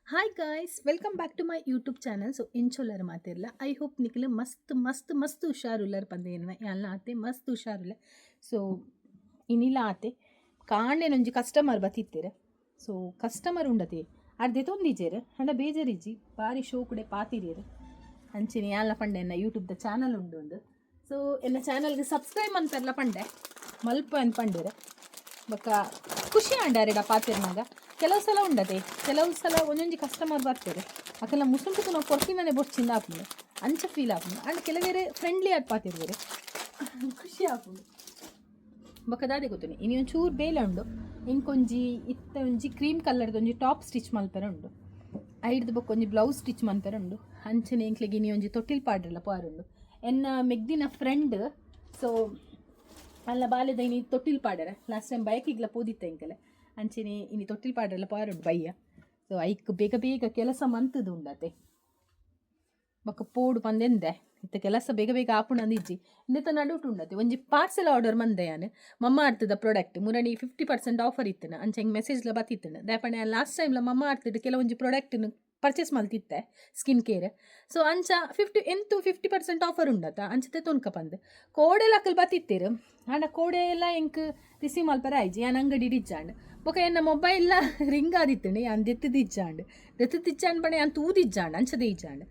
Hi guys welcome back to my YouTube channel. So ಇಂಚೋಲ್ಲರ ಮಾತಿರಲ್ಲ. I hope Nikhil ಮಸ್ತ್ ಮಸ್ತ್ ಮಸ್ತ್ ಹುಷಾರುಲ್ಲರ ಪಂದೇನ ಎಲ್ಲ ಆತೆ ಮಸ್ತ್ ಹುಷಾರುಲ್ಲ. ಸೊ ಇನ್ನಿಲ್ಲ ಆತೆ ಕಾಂಡೆನೊಂಜಿ ಕಸ್ಟಮರ್ ಬತ್ತಿತ್ತೀರ. ಸೊ ಕಸ್ಟಮರ್ ಉಂಡತೆ ಅರ್ಧೆ ತೊಂದಿಜೇರು ಅಂಡ ಬೇಜರಿಜ್ಜಿ ಭಾರಿ ಶೋ ಕೂಡ ಪಾತಿರೇರು ಅಂಚಿನಿ ಎಲ್ಲ ಪಂಡೆ ಎನ್ನ ಯೂಟ್ಯೂಬ್ದ ಚಾನಲ್ ಉಂಡು. ಸೊ ಎನ್ನ ಚಾನಲ್ಗೆ ಸಬ್ಸ್ಕ್ರೈಬ್ ಅಂತಾರಲ್ಲ ಪಂಡೆ ಮಲ್ಪ ಅಂತ ಪಂಡೇರು ಬೊಕ್ಕ ಖುಷಿ ಆಂಡಾರೆಡ ಪಾತಿರ್ನಾಗ ಕೆಲವು ಸಲ ಉಂಡತೆ ಕೆಲವು ಸಲ ಒಂದೊಂಜಿ ಕಸ್ಟಮರ್ ಬರ್ತಾರೆ ಅಕ್ಕೆಲ್ಲ ಮುಸುಂಟು ನಾವು ಕೊರ್ತಿನೇ ಬೊಚ್ಚಿಂದ ಹಾಕೊಂಡು ಅಂಚ ಫೀಲ್ ಹಾಕೊಂಡು ಅಂಡ್ ಕೆಲವೇರೆ ಫ್ರೆಂಡ್ಲಿ ಆಗಿ ಪಾತಿರ್ಬೇರೆ ಖುಷಿ ಹಾಕೊಂಡು ಬೊಕ್ಕ ದಾದೆ ಗೊತ್ತೇನೆ ಇನ್ನು ಒಂಚೂರು ಬೇಲೆ ಉಂಡು ಇಂಕೊಂಜಿ ಇತ್ತ ಒಂಜಿ ಕ್ರೀಮ್ ಕಲರ್ದು ಒಂಜಿ ಟಾಪ್ ಸ್ಟಿಚ್ ಮಲ್ಪೆರೆ ಉಂಡು. ಐಡ್ದು ಬೊಕ್ಕ ಒಂಜಿ ಬ್ಲೌಸ್ ಸ್ಟಿಚ್ ಮಲ್ಪೆರೆ ಉಂಡು. ಅಂಚನೆ ಇಂಕ್ಲೆಗೆ ಇನಿ ಒಂಜಿ ತೊಟ್ಟಿಲ್ ಪಾಡ್ರಲ್ಲ ಪಾರುಂಡು ಎನ್ನ ಮೆಗ್ದಿನ ಫ್ರೆಂಡ್. ಸೊ ಅಲ್ಲ ಬಾಲ್ಯದ ಇನಿ ತೊಟ್ಟಿಲ್ ಪಾಡರ ಲಾಸ್ಟ್ ಟೈಮ್ ಬೈಕಿಗ್ಲ ಪೋದಿತ್ತ ಇಂಕಲೆ ಅಂಚೆನೆ ಇನಿ ತೊಟ್ಟಿಲ್ ಪಾಡ್ರಲ್ಲ ಪಾರುಂಡು ಬಯ್ಯ. ಸೊ ಐಕ್ ಬೇಗ ಬೇಗ ಕೆಲಸ ಮಂತದು ಉಂಡತೆ ಬೊಕ್ಕ ಪೋಡು ಪಂದೆಂದೆ ಇತ್ತ ಕೆಲಸ ಬೇಗ ಬೇಗ ಆಪುಣ ಅಂದಿಜ್ಜಿ ಇಂದೆತ್ತ ನಡುಟು ಉಂಡತೆ ಒಂಜಿ ಪಾರ್ಸೆಲ್ ಆರ್ಡರ್ ಮಂದೆ ಯಾನು ಮಮ್ಮ ಆಡ್ತದ ಪ್ರಾಡಕ್ಟ್ ಮುರಣಿ 50% ಆಫರ್ ಇತ್ತನ ಅಂಚೆ ಹೆಂಗೆ ಮೆಸೇಜ್ಲ ಬತ್ತಿತ್ತನ ದಾಪಣೆ ಲಾಸ್ಟ್ ಟೈಮ್ಲ ಮಮ್ಮ ಆಡ್ತಿದ್ದು ಕೆಲವೊಂಜಿ ಪ್ರಾಡಕ್ಟ್ನು ಪರ್ಚೇಸ್ ಮಲ್ತಿತ್ತೆ ಸ್ಕಿನ್ ಕೇರ್. ಸೊ ಅಂಚ 50% ಆಫರ್ ಉಂಡತ ಅಂಚತೆ ತೊನ್ಕ ಪಂದು ಕೋಡೆ ಅಕ್ಕಲ್ ಬತ್ತಿತ್ತೇರು ಆಂಡ ಕೋಡೆ ಎಲ್ಲ ಎಂಕ್ ರಿಸೀವ್ ಮಲ್ಪರ ಆಯ್ಜಿ ಯಾನ್ ಅಂಗಡಿ ಡಿಜ್ಜಾಂಡ್ ಬೊಕ ಎನ್ನ ಮೊಬೈಲ್ ರಿಂಗ್ ಆದಿತ್ತಣೆ ಯಾನ್ ದೆತ್ತದಿಜ್ಜಾಂಡ್ ದೆತ್ತದಿಜ್ಜಾಂಡ್ ಬಣೆ ಯಾನ್ ತೂದಿಜ್ಜಾಂಡ್ ಅಂಚದೆ ಇಜ್ಜಾಂಡ್.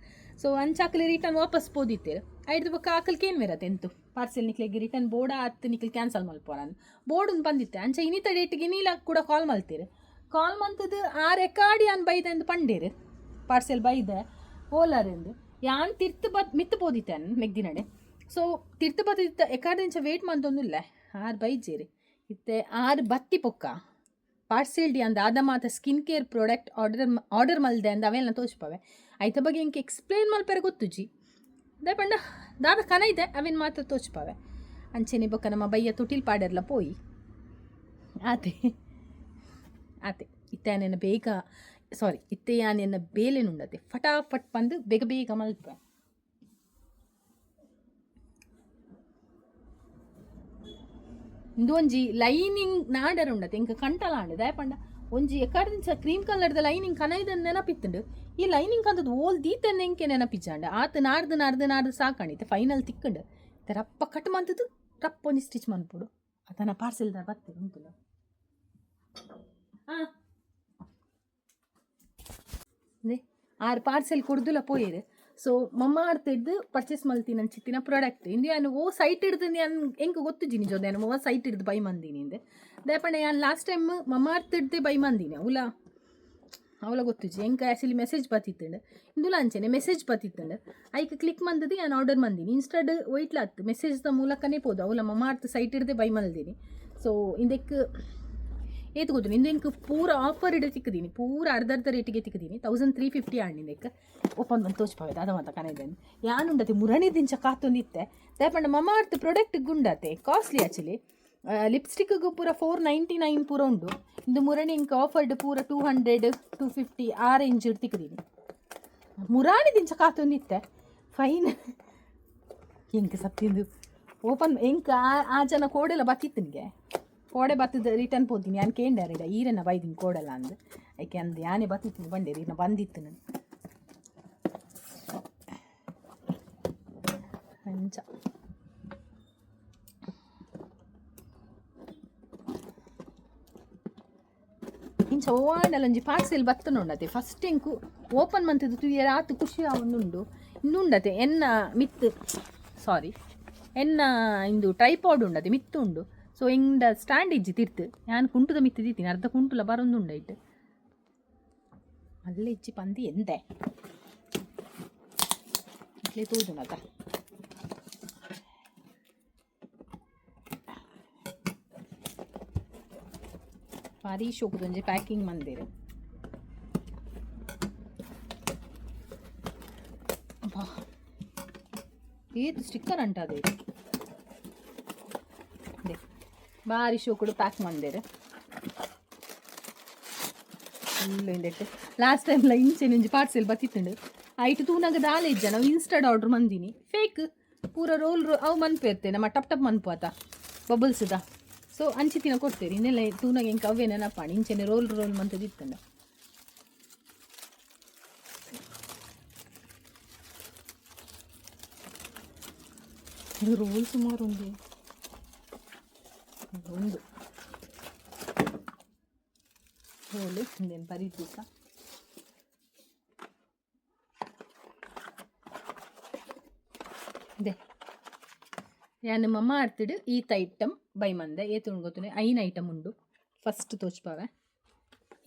ಸೊ ಅಂಚಾಕಲಿ ರಿಟರ್ನ್ ವಾಪಸ್ ಪೋದಿತ್ತೇರು ಐಡ್ದು ಬೊಕ್ಕ ಆಕಲ್ಕೆ ಏನು ಮೇರತ್ತೆ ಎಂತು ಪಾರ್ಸೆಲ್ ನಿಕ್ಲೆಗೆ ರಿಟರ್ನ್ ಬೋರ್ಡ ಹತ್ತು ನಿಕ್ಲಿ ಕ್ಯಾನ್ಸಲ್ ಮಲ್ಪೋ ನಾನು ಬೋರ್ಡ್ ಬಂದಿತ್ತೆ ಅಂಚ ಇನ್ನಿತ ಡೇಟಿಗೆ ನೀಲ ಕೂಡ ಕಾಲ್ ಮಲ್ತೀರು ಕಾಲ್ ಮಂತದ್ದು ಆ ರೆಕಾರ್ಡಿ ಯಾನ್ ಬೈದೆ ಎಂದು ಪಂಡೇರು ಪಾರ್ಸೆಲ್ ಬೈದೆ ಓಲಾರೆಂದು ಯಾನ್ ತಿರ್ತು ಮಿತ್ತು ಪೋದಿತ್ತೆ ಮೆಗ್ದಿನಡೆ. ಸೊ ತಿರ್ತು ಬತ್ತಿತ್ತ ಎಕಾರ್ದಿಂಚ ವೇಟ್ ಮಂತೊಂದುಲ್ಲ ಆರು ಬೈಜೇರಿ ಇತ್ತೆ ಆರು ಬತ್ತಿ ಪೊಕ್ಕ ಪಾರ್ಸೆಲ್ ಡಿ ಅಂದ ಆದ ಮಾತ ಸ್ಕಿನ್ ಕೇರ್ ಪ್ರಾಡಕ್ಟ್ ಆರ್ಡರ್ ಮಲ್ದೆ ಅಂದ ಅವೆಲ್ಲ ತೋಚ್ಪವೆ ಐತ ಬಗ್ಗೆ ಇಂಕೆ ಎಕ್ಸ್ಪ್ಲೇನ್ ಮಲ್ಪರೆ ಗೊತ್ತುಜಿ ದಯಪಂಡ ದಾದ ಕನ ಇದೆ ಅವೇನು ಮಾತ್ರ ತೋಚ್ಪವೆ ಅಂಚೆನಿ ಬೊಕ್ಕ ನಮ್ಮ ಬಯ್ಯ ತೊಟ್ಟಿಲ್ ಪಾಡರ್ಲ ಪೋಯಿ ಆತೆ ಆತೆ ಇತ್ತ ಬೇಗ ಸಾರಿ ಇತ್ತೆ ಯಾನೆನ್ನ ಬೇಲೆನುಂಡತೆ ಫಟಾಫಟ್ ಬಂದು ಬೇಗ ಬೇಗ ಮಲ್ಪ ಇಂದು ಒಂಜಿ ಲೈನಿಂಗ್ ನಾಡರ್ ಉಂಡತೆ ಇಂಕ ಕಂಟಲಾಂಡ್ ದಯಪಂಡ ಒಂಜಿ ಎಕಾರ್ದಿಂಚ ಕ್ರೀಮ್ ಕಲರ್ದ ಲೈನಿಂಗ್ ಕನೈದನ್ ನೆನಪಿತ್ತುಂಡು ಈ ಲೈನಿಂಗ್ ಕಂದದ್ದು ಓಲ್ ದೀತೆನ್ನ ಎಂಕೆ ನೆನಪಿಜ್ಜಾಂಡ ಆತ ನಾಡ್ದು ನಾಡ್ದು ನಾಡ್ದು ಸಾಕಾಣಿತೆ ಫೈನಲ್ ತಿಕ್ಕಂಡು ರಪ್ಪ ಕಟ್ ಮಂತದ್ದು ರಪ್ಪ ಒಂಜಿ ಸ್ಟಿಚ್ ಮನ್ಪುಡು ಆತನ ಪಾರ್ಸೆಲ್ದ ಬರ್ತದೆ ಉಂಟು ಹಾಂ ಅದೇ ಆರು ಪಾರ್ಸೆಲ್ ಕೊಡ್ದುಲ ಪೋಯೇರು. ಸೊ ಮಮ್ಮ ಆಡ್ತಿದ್ದು ಪರ್ಚೇಸ್ ಮಲ್ತೀನಿ ಅನ್ಸಿತ್ತಿನ ಪ್ರಾಡಕ್ಟ್ ಇಂದು ನಾನು ಓ ಸೈಟ್ ಹಿಡ್ದು ನಾನು ಹೆಂಗೆ ಗೊತ್ತು ಜಿನಿ ಜೋದೆ ನಾನು ಓ ಸೈಟ್ ಹಿಡ್ದು ಬೈ ಮಂದಿನಿ ಇಂದೆ ದಯಪಣೆ ನಾನು ಲಾಸ್ಟ್ ಟೈಮ್ ಮಮ್ಮ ಆಡ್ತಿಡ್ದೆ ಬೈ ಮಂದಿನಿ ಅವಳ ಗೊತ್ತುಜಿ ಹೆಂಗೆ ಆ್ಯಕ್ಚುಲಿ ಮೆಸೇಜ್ ಬತ್ತಿತ್ತಂಡು ಇಂದುಲ ಅಂಚೆನೆ ಮೆಸೇಜ್ ಬತ್ತಿತ್ತಂಡು ಐಕೆ ಕ್ಲಿಕ್ ಮಂದದ್ದು ನಾನು ಆರ್ಡರ್ ಮಂದಿನಿ ಇನ್ಸ್ಟಡ್ ಒಯ್ಟ್ಲಾತ್ತು ಮೆಸೇಜ್ದ ಮೂಲಕನೇ ಪೋದು ಅವಳ ಮಮ್ಮ ಆಡ್ತು ಸೈಟ್ ಹಿಡ್ದೆ ಬೈ ಮಲ್ದೀನಿ. ಸೊ ಇಂದಕ್ಕೆ ಏತು ಗೊತ್ತು ಇಂದೆಂಕ್ ಪೂರ ಆಫರ್ ಇಡ ತಿಕ್ಕದೀನಿ ಪೂರ ಅರ್ಧ ರೇಟಿಗೆ ತಿಕ್ಕದೀನಿ 1350 ಆಣಿಂದಕ್ಕೆ ಓಪನ್ ಬಂದು ತೋಚ್ಪೋದು ಅದ ಮಾತ ಕನೆದೇನು ಯಾನುಂಡತೆ ಮುರಣಿ ದಿಂಚ ಕಾತೊಂದಿತ್ತೆ ದಯಪಂಡ ಮಮ್ಮ ಅರ್ಥ ಪ್ರಾಡಕ್ಟ್ ಗುಂಡತೆ ಕಾಸ್ಟ್ಲಿ ಆ್ಯಕ್ಚುಲಿ ಲಿಪ್ಸ್ಟಿಕ್ಗೂ ಪೂರ 499 ಪೂರ ಉಂಡು ಇಂದು ಮುರಣಿ ಇಂಕ ಆಫರ್ಡ್ ಪೂರ 200 250 ಆ ರೇಂಜ್ ತಿಕ್ಕದೀನಿ ಮುರಾಣಿ ದಿಂಚ ಕಾತೊಂದಿತ್ತೆ ಫೈನ್ ಇಂಕ ಸತ್ತಿಂದು ಓಪನ್ ಇಂಕ ಆ ಜನ ಕೋಡೆಲ್ಲ ಬತ್ತಿತ್ತು ನಿಮಗೆ ಕೋಡೆ ಬತ್ತದ ರಿಟರ್ನ್ ಪೋತೀನಿ ಯಾನ್ ಕೇಂಡಾರಿಡ ಈರನ್ನ ಬೈದಿನಿ ಕೋಡಲ್ಲ ಅಂದು ಯಾಕೆ ಅಂದು ಯಾನೇ ಬತ್ತಿತ್ತು ಬಂಡೇರಿ ಇನ್ನು ಬಂದಿತ್ತು ನಾನು ಅಂಚ ಇಂಚ ಓವಾಂಡಲ್ಲ ಒಂಜಿ ಪಾರ್ಸೆಲ್ ಬತ್ತನ ಉಂಡತೆ ಫಸ್ಟ್ ಎಂಕು ಓಪನ್ ಮಂತದ್ದು ತುಯ್ಯರ ಆತು ಖುಷಿ ಆವೊಂದುಂಡು ಇನ್ನುಂಡತೆ ಎನ್ನ ಮಿತ್ತು ಸಾರಿ ಎನ್ನ ಇಂದು ಟ್ರೈಪಾಡ್ ಉಂಡತೆ ಮಿತ್ತು ಉಂಡು. ಸೊ ಇಂದ ಸ್ಟ್ಯಾಂಡ್ ಇಜ್ಜಿ ತಿರ್ತು ನಾನು ಕುಂಟುದ ಮಿತ್ತು ದೀತೀನಿ ಅರ್ಧ ಕುಂಟುಲ ಬರೊಂದು ಉಂಡೈಟ್ ಅಲ್ಲೇ ಇಜ್ಜಿ ಪಂದಿ ಎಂದೆ ಇಟ್ಲೇ ತೋದು ನಗ ಭಾರಿ ಶೋಕದೊಂಜಿ ಪ್ಯಾಕಿಂಗ್ ಮಂದಿರು ಬಾ ಏದು ಸ್ಟಿಕ್ಕರ್ ಅಂಟದೆ ಭಾರಿ ಶೋಕುಡು ಪ್ಯಾಕ್ ಮಂದೇರು ಫುಲ್ಲು ಇಂದೆಟ್ಟು ಲಾಸ್ಟ್ ಟೈಮ್ಲ ಇಂಚೆನೊಂಜಿ ಪಾರ್ಸೆಲ್ ಬತ್ತಿತ್ತುಂಡು ಐಟು ತೂನಾಗ ದಾಲೆ ಇಜ್ಜ ನಾವು ಇನ್ಸ್ಟಡ್ ಆರ್ಡ್ರ್ ಮಂದಿನಿ ಫೇಕ್ ಪೂರ ರೋಲ್ ಅವು ಮನ್ಪೇರ್ತೆ ನಮ್ಮ ಟಪ್ ಟಪ್ ಮನ್ಪು ಆತ ಬಬಲ್ಸ್ದ. ಸೊ ಅಂಚಿತಿನ ಕೊಡ್ತೇರಿ ಇನ್ನೆಲ್ಲ ತೂನಾಗ ಹೆಂಗೆ ಅವೇ ನೆನಪಾಣಿ ಇಂಚೆನೆ ರೋಲ್ ಮಂತದಿತ್ತಂಡ ರೋಲ್ ಸುಮಾರು ಒಂದು ರೋಲ್ ಒಂದೇನು ಬರೀತು ಸಹ ಇದೆ. ಯಾನ್ ಮಮ್ಮ ಆಡ್ತಿಡು ಈತ ಐಟಮ್ ಬೈ ಮಂದೆ ಏತು ಗೊತ್ತುನೆ ಐನ್ ಐಟಮ್ ಉಂಡು ಫಸ್ಟ್ ತೋಚ್ಪಾವೆ.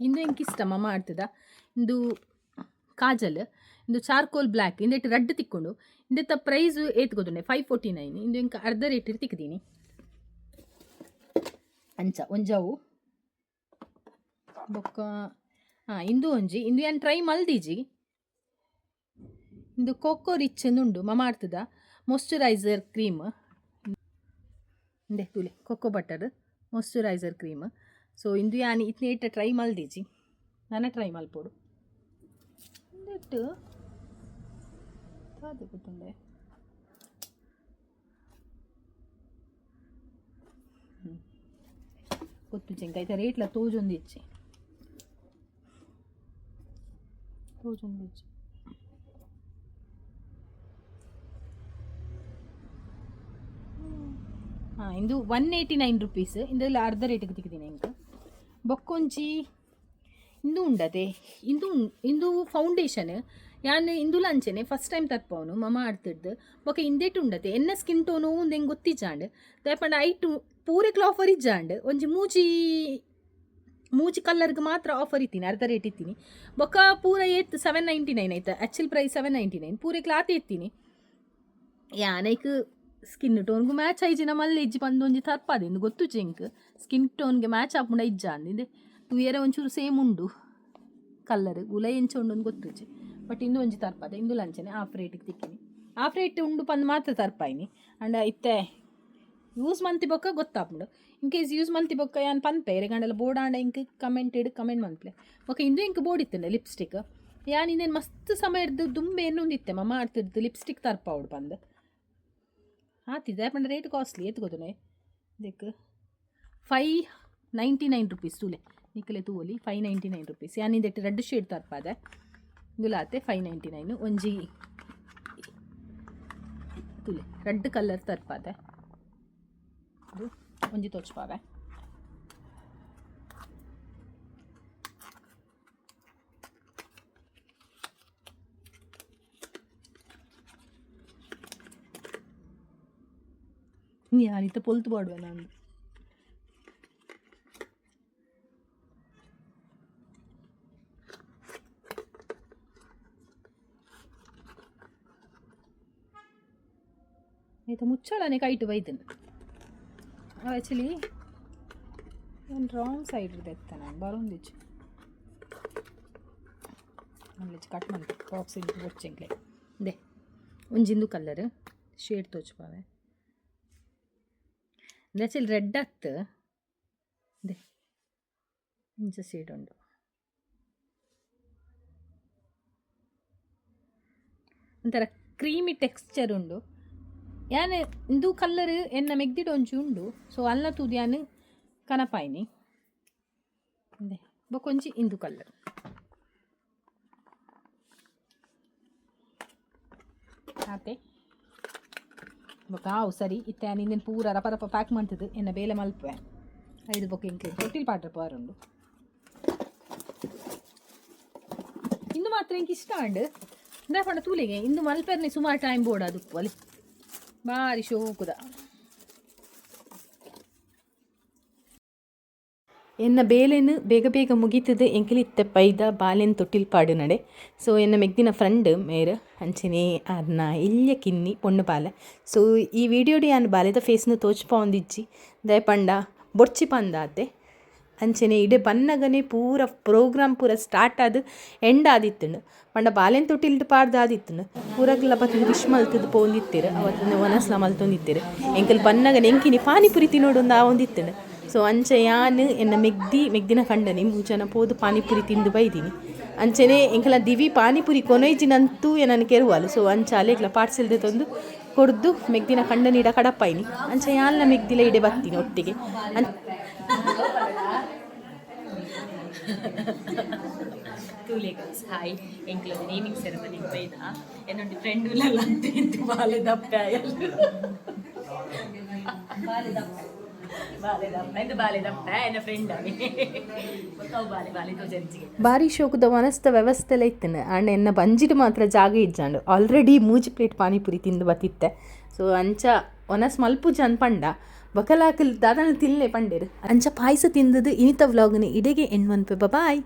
ಇಂದು ಎಂಕ್ ಇಷ್ಟ ಮಮ್ಮ ಆಡ್ತಿದ್ದ ಇಂದು ಕಾಜಲ್ ಇಂದು ಚಾರ್ಕೋಲ್ ಬ್ಲ್ಯಾಕ್ ಇಂದೆಟ್ಟು ರೆಡ್ ತಿಕ್ಕೊಂಡು ಇಂದೆತ್ತ ಪ್ರೈಸ್ ಏತ್ ಗೊತ್ತುಂಡೆ 549. ಇಂದು ಎಂಕ್ ಅರ್ಧ ರೇಟ್ ತಿಕ್ಕಿದೀನಿ ಅಂಚ ಒಂಜಾವು ಬೊಕ್ಕ ಇಂದು ಒಂಜಿ ಇಂದು ಏನು ಟ್ರೈ ಮಲ್ದೀಜಿ. ಇಂದು ಕೋಕೋ ರಿಚ್ ಉಂಡು ಮಮ್ಮ ಆಡ್ತದ ಮಾಯ್ಶ್ಚರೈಸರ್ ಕ್ರೀಮ್ ಇಂದೆ ತುಲೆ cocoa butter moisturiser cream. So ಇಂದು ಯಾನ್ ಇತ್ನೇಟ ಟ್ರೈ ಮಲ್ದೀಜಿ ನನ್ನ ಟ್ರೈ ಮಲ್ಪೋಡು ಇಂದೆಟ್ಟು ಅದು ಗೊತ್ತುಂಡೆ ಗೊತ್ತು ಚೆಂಕ ಆಯ್ತಾ ರೇಟ್ಲ ತೋಜೊಂದಿಚ್ಚಿ ಇಂದು 189 ರುಪೀಸ್ ಇಂದೆಲ್ಲ ಅರ್ಧ ರೇಟಿಗೆ ತಿಕ್ಕಿದ್ದೀನಿ ಎಂಕ ಬೊಕ್ಕೊಂಜಿ ಇಂದು ಉಂಡದೆ ಇಂದು ಫೌಂಡೇಶನ್ ಯಾನ್ ಇಂದು ಲಂಚನೆ ಫಸ್ಟ್ ಟೈಮ್ ತರ್ಪವನು ಮಮ್ಮ ಆಡ್ತಿಡ್ದು ಬೊಕ್ಕ ಇಂದೇಟು ಉಂಡತೆ ಎನ್ನ ಸ್ಕಿನ್ ಟೋನು ಒಂದು ಹೆಂಗೆ ಗೊತ್ತಿಜ್ಜಾಂಡ್ ದಯಪಂಡ ಐಟು ಪೂರೆಕ್ಲ ಆಫರ್ ಇಜ್ಜಾಂಡ್ ಒಂಜಿ ಮೂಜಿ ಕಲ್ಲರ್ಗೆ ಮಾತ್ರ ಆಫರ್ ಇತ್ತೀನಿ ಅರ್ಧ ರೇಟ್ ಇತ್ತೀನಿ ಬೊಕ್ಕ ಪೂರ 799 ಆಯ್ತಾ ಆ್ಯಕ್ಚುಲ್ ಪ್ರೈಸ್ 799 ಪೂರೆಕ್ಲ ಆತ ಎತ್ತೀನಿ ಯಾನೈಕ್ ಸ್ಕಿನ್ ಟೋನ್ಗೂ ಮ್ಯಾಚ್ ಆಯ್ಜಿನ ಮಲ್ಲೆ ಇಜ್ಜಿ ಪಂದೊಂಜಿ ತರ್ಪಾದೆ ಇಂದು ಗೊತ್ತು ಚೆಂಕ್ ಸ್ಕಿನ್ ಟೋನ್ಗೆ ಮ್ಯಾಚ್ ಆಪುಂಡ ಇಜ್ಜ ಅಂದಿದೆ ತೂಯರೆ ಒಂಚೂರು ಸೇಮ್ ಉಂಡು ಕಲ್ಲರ್ ಗುಲ ಎಂಚ ಉಂಡು ಗೊತ್ತುಜಿ ಬಟ್ ಇಂದು ಒಂಜಿ ತರ್ಪಾದೆ ಇಂದು ಲಂಚನೆ ಹಾಫ್ ರೇಟಿಗೆ ತಿಕ್ಕಿನಿ ಹಾಫ್ ರೇಟ್ ಉಂಡು ಪಂದು ಮಾತ್ರ ತರ್ಪಾಯಿನಿ ಅಂಡ್ ಇತ್ತೆ ಯೂಸ್ ಮಂತಿ ಬೊಕ್ಕ ಗೊತ್ತಾಪುಂಡು ಇನ್ ಕೇಸ್ ಯೂಸ್ ಮಂತಿ ಬೊಕ್ಕ ಯಾನ್ ಪನ್ಪೆ ಎರೆಗಂಡೆಲ್ಲ ಬೋಡಾಂಡ ಇಂಕ್ ಕಮೆಂಟ್ ಮನ್ಪ್ಲೆ ಬೊಕ್ಕ ಇಂದು ಇಂಕ್ ಬೋರ್ಡ್ ಇತ್ತಂಡೆ ಲಿಪ್ಸ್ಟಿಕ್ ಯಾನ್ ಇನ್ನೇನು ಮಸ್ತ್ ಸಮಯದ್ದು ದುಂಬೆ ಇನ್ನೊಂದಿತ್ತೆ ಮಮ್ಮ ಆಡ್ತಿದ್ದು ಲಿಪ್ಸ್ಟಿಕ್ ತರ್ಪಾವುಡು ಪಂದು ಆತಿದ್ದೆ ಪಂಡ ರೇಟ್ ಕಾಸ್ಟ್ಲಿ ಎತ್ತು ಗೊತ್ತುನೆ ಇದಕ್ಕೆ 599 ರುಪೀಸ್ ತೂಲೆ ನಿಕ್ಕಲೆ ತೂಲಿ 599 ರುಪೀಸ್ ಯಾನಿಂದೆಟ್ಟು ರೆಡ್ ಶೇಡ್ ತರ್ಪಾದೆ ಗುಲಾತೆ 599 ಒಂಜಿ ತೂಲೆ ರೆಡ್ ಕಲರ್ ತರ್ಪಾದೆ ಅದು ಒಂಜಿ ತೋಚ್ಪಾವೆ ಯಾನಿತ್ತ ಪೊಲ್ತು ಬಾಡುವೆ ನಾನು ಆಯ್ತಾ ಮುಚ್ಚಳನೆ ಕೈಟು ಬೈತನು ಆ್ಯಕ್ಚುಲಿ ನಾನು ರಾಂಗ್ ಸೈಡ್ ಇರ್ದೈತೆ ನಾನು ಬರೋಂದಿಚ್ಚು ಅಲ್ಲಿ ಕಟ್ ಮಾಡಿ ಬಾಕ್ಸ್ ಇಂದು ಬೊಚ್ಚೆಂಕ್ಲೆ ದೇ ಒಂಜಿಂದು ಕಲ್ಲರ್ ಶೇಡ್ ತೋಚ್ಪಾವೆ ಆ್ಯಕ್ಚುಲಿ ರೆಡ್ ಹತ್ತು ದೇ ಇಂಚ ಶೇಡ್ ಉಂಡು ಒಂಥರ ಕ್ರೀಮಿ ಟೆಕ್ಸ್ಚರ್ ಉಂಡು ಯಾನ್ ಇಂದು ಕಲ್ಲರ್ ಎನ್ನ ಮೆಗ್ದಿಡ್ ಒಂಚು ಉಂಡು ಸೊ ಅಲ್ಲ ತೂದು ಯಾನ್ ಕನಪಾಯಿನಿ ದೇ ಬೊಕೊಂಚಿ ಇಂದು ಕಲ್ಲರ್ ಆತೆ ಬೊಕ್ಕ ಸರಿ ಇತ್ತೆ ಯಾನ್ ಇಂದಿನ ಪೂರ ರಪ ಪ್ಯಾಕ್ ಮಾಡ್ತಿದ್ದು ಎನ್ನ ಬೇಲೆ ಮಲ್ಪೆ ಐದು ಬೊಕ್ಕ ಇಂಕ್ಲೆ ತೊಟ್ಟಿಲ್ ಪಾಟ್ರ ಪಾರುಂಡು ಇಂದು ಮಾತ್ರ ಇಂಕ್ ಇಷ್ಟ ಅಂಡ್ ಇಂದ ಪಂಡ ತೂಲೆಗೆ ಇಂದು ಮಲ್ಪೆರ್ನೆ ಸುಮಾರು ಟೈಮ್ ಬೋರ್ಡ್ ಅದು ಅಲ್ಲಿ ಭಾರಿ ಶೋಕುದ ಎನ್ನ ಬೇಲೆನು ಬೇಗ ಮುಗೀತದೆ ಎಂಕಲಿ ಇತ್ತೆ ಪೈದ ಬಾಲೆನ್ ತೊಟ್ಟಿಲ್ ಪಾಡು ನಡೆ. ಸೊ ಎನ್ನ ಮೆಗ್ದಿನ ಫ್ರೆಂಡ್ ಮೇರು ಅಂಚನೆ ಅರ್ನ ಇಲ್ಯ ಕಿನ್ನಿ ಪೊಣ್ಣು ಬಾಲೆ. ಸೊ ಈ ವಿಡಿಯೋಡಿ ಯಾನ್ ಬಾಲೆದ ಫೇಸ್ನು ತೋಚ್ಪ ಒಂದಿಜ್ಜಿ ದಯಪಂಡ ಬೊರ್ಚಿ ಪಂದಾತೆ ಅಂಚನೆ ಇಡೆ ಬನ್ನಗನೆ ಪೂರ ಪ್ರೋಗ್ರಾಮ್ ಪೂರ ಸ್ಟಾರ್ಟ್ ಆದು ಎಂಡ್ ಆದಿತ್ತುಂಡು ಪಂಡ ಬಾಲೆನ್ ತೊಟ್ಟಿಲ್ದು ಪಾಡ್ದು ಆದಿತ್ತುಂಡು ಪೂರಕ್ಲ ಬತ್ತು ವಿಶ್ ಮಲ್ತದ್ದು ಪೋಂದಿತ್ತೇರು ಅವತ್ತಿನ ವನಸ್ಲ ಮಲ್ತೊಂದಿತ್ತೇರು ಎಂಕಲ್ ಬನ್ನಗನೆ ಎಂಕಿನಿ ಪಾನಿಪುರಿ ತಿನ್ನೋಡೊಂದು ಆ ಒಂದಿತ್ತುಂಡು. ಸೊ ಅಂಚೆ ಯಾನ್ ಎನ್ನ ಮೆಗ್ದಿನ ಕಂಡನಿ ಮುಂಚೆನ ಪೋದು ಪಾನಿಪುರಿ ತಿಂದು ಬೈದೀನಿ ಅಂಚನೆ ಎಂಕಲ ದಿವಿ ಪಾನಿಪುರಿ ಕೊನೈಜಿನಂತೂ ಏನನ್ನು ಕೆರುವಲು. ಸೊ ಅಂಚ ಅಲೆಗ್ಲ ಪಾರ್ಸೆಲ್ದೆ ತಂದು ಕೊಡ್ದು ಮೆಗ್ದಿನ ಕಂಡನಿಡ ಕಡಪಾಯಿನಿ ಅಂಚೆ ಯಾನ್ಲ ಮೆಗ್ದಿಲ ಇಡೆ ಬತ್ತೀನಿ ಒಟ್ಟಿಗೆ. ಹಾಯ್ ಎಂಕ್ಲದ ನೇಮಿಂಗ್ ಸೆರೆಮನಿ ಬೈದ ಎನ್ನೊಂದು ಫ್ರೆಂಡ್ ಇಲ್ಲ ಅಂತ ಬಾಲೆ ದಪ್ಪ ಬಾಲೆ ದಪ್ಪ ಎಂದು ಬಾಲೆ ದಪ್ಪ ಎನ್ನ ಫ್ರೆಂಡ್ ಅವಿ ಗೊತ್ತಾವು ಬಾಲೆ ತೋಜಂಚಿಗೆ ಭಾರಿ ಶೋಕದ ಮನಸ್ತ ವ್ಯವಸ್ಥೆ ಎಲ್ಲ ಇತ್ತೇನೆ ಆಂಡ್ ಎನ್ನ ಬಂಜಿಟ್ ಮಾತ್ರ ಜಾಗ ಇಜ್ಜಾಂಡು ಆಲ್ರೆಡಿ 3 ಪ್ಲೇಟ್ ಪಾನಿಪುರಿ ತಿಂದು ಬತ್ತಿತ್ತೆ ಸೊ ಅಂಚ ಒನಸ್ ಮಲ್ಪುಜ ಪಂಡ ಬಕಲಾಕಲ್ ದಾದಾನ ತಿನ್ಲೆ ಪಂಡೇರು ಅಂಚ ಪಾಯಸ ತಿಂದದು ಇನಿತ ವ್ಲಾಗ್ನ ಇಡೆಗೆ ಎಣ್ಮನ್ಪೆ ಬಾಯ್.